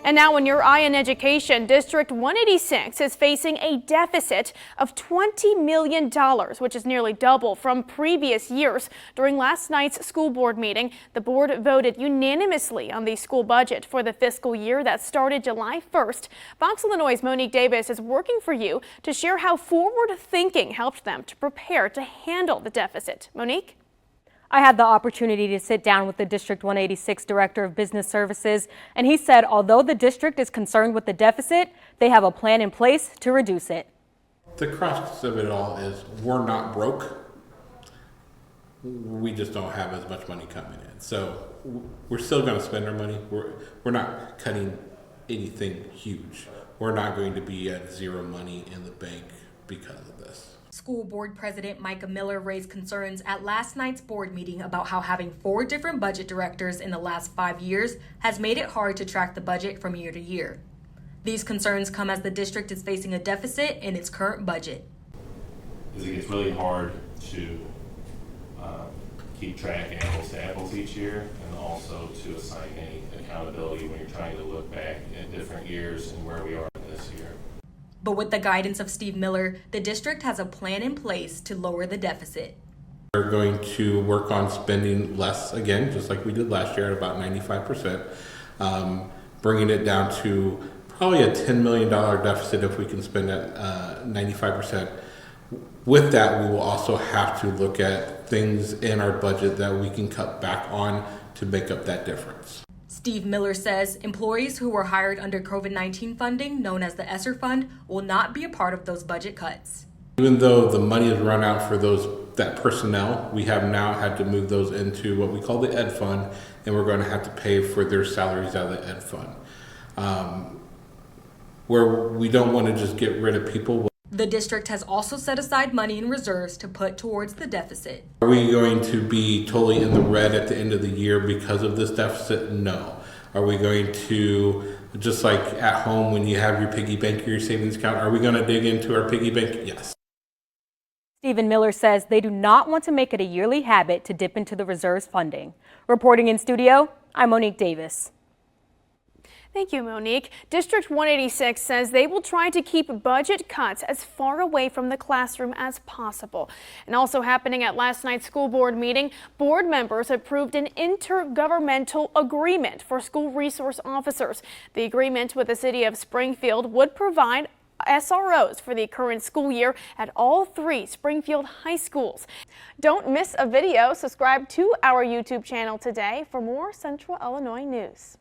And now in your eye in education, District 186 is facing a deficit of $20 million, which is nearly double from previous years. During last night's school board meeting, the board voted unanimously on the school budget for the fiscal year that started July 1st. Fox Illinois' Monique Davis is working for you to share how forward thinking helped them to prepare to handle the deficit. Monique? I had the opportunity to sit down with the District 186 Director of Business Services, and he said although the district is concerned with the deficit, they have a plan in place to reduce it. The crux of it all is we're not broke. We just don't have as much money coming in. So we're still going to spend our money. We're not cutting anything huge. We're not going to be at zero money in the bank because of this. School Board President Micah Miller raised concerns at last night's board meeting about how having 4 different budget directors in the last 5 years has made it hard to track the budget from year to year. These concerns come as the district is facing a deficit in its current budget. It gets really hard to keep track apples to apples each year, and also to assign any accountability when you're trying to look back at different years and where we are this year. But with the guidance of Steve Miller, the district has a plan in place to lower the deficit. We're going to work on spending less again, just like we did last year at about 95%, bringing it down to probably a $10 million deficit if we can spend at 95%. With that, we will also have to look at things in our budget that we can cut back on to make up that difference. Steve Miller says employees who were hired under COVID-19 funding, known as the ESSER fund, will not be a part of those budget cuts. Even though the money has run out for that personnel, we have now had to move those into what we call the Ed Fund, and we're going to have to pay for their salaries out of the Ed Fund. Where we don't want to just get rid of people. The district has also set aside money in reserves to put towards the deficit. Are we going to be totally in the red at the end of the year because of this deficit? No. Are we going to, just like at home when you have your piggy bank or your savings account, are we going to dig into our piggy bank? Yes. Stephen Miller says they do not want to make it a yearly habit to dip into the reserves funding. Reporting in studio, I'm Monique Davis. Thank you, Monique. District 186 says they will try to keep budget cuts as far away from the classroom as possible. And also happening at last night's school board meeting, board members approved an intergovernmental agreement for school resource officers. The agreement with the city of Springfield would provide SROs for the current school year at all 3 Springfield high schools. Don't miss a video. Subscribe to our YouTube channel today for more Central Illinois news.